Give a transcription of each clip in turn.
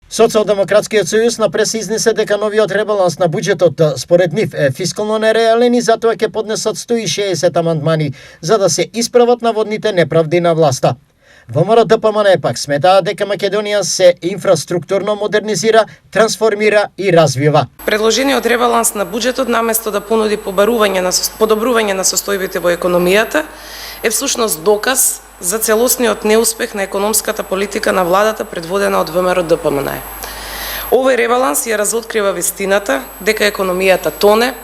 Социјалдемократскиот сојуз напред се изнесе дека новиот ребаланс на буџетот според нив е фискално нереален и затоа ќе поднесат 160 амандмани за да се исправат наводните неправди на власта. ВМРО-ДПМН пак сметаат дека Македонија се инфраструктурно модернизира, трансформира и развива. Предложениот ребаланс на буџетот наместо да понуди подобрување на состојбите во економијата е всушност доказ за целосниот неуспех на економската политика на владата предводена од ВМРО-ДПМН. Овој ребаланс ја разоткрива вистината дека економијата тоне,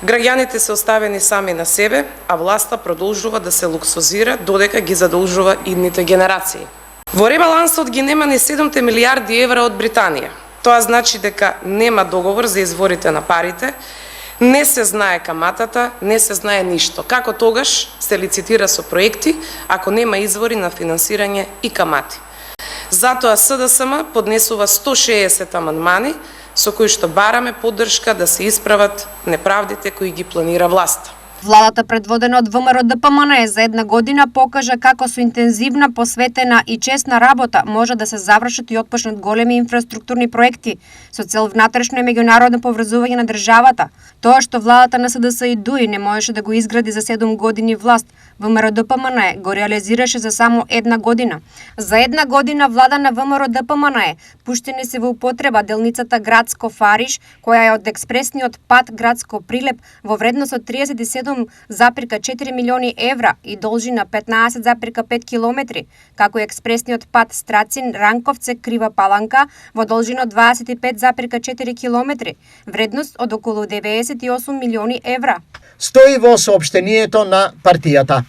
граѓаните се оставени сами на себе, а власта продолжува да се луксозира додека ги задолжува идните генерации. Во ребалансот ги нема ни 7 милиарди евра од Британија. Тоа значи дека нема договор за изворите на парите, не се знае каматата, не се знае ништо. Како тогаш се лицитира со проекти, ако нема извори на финансирање и камати. Затоа СДСМ поднесува 160 амандмани со кои што бараме поддршка да се исправат неправдите кои ги планира власта. Владата предводена од ВМРО-ДПМН за една година покажа како со интензивна, посветена и честна работа може да се завршат и отпочнат големи инфраструктурни проекти со цел внатрешно и меѓународно поврзување на државата. Тоа што владата на СДС и ДУИ не можеше да го изгради за 7 години власт, ВМРО-ДПМН го реализираше за само една година. За една година влада на ВМРО-ДПМН пуштени се во употреба делницата Градско-Фариш, која е од експресниот пат Градско-Прилеп во вредност од 37,4 милиони евра и должи на 15,5 километри, како и експресниот пат Страцин-Ранковце-Крива Паланка во должина од 25,4 километри, вредност од околу 98 милиони евра. Стои во соопштението на партијата.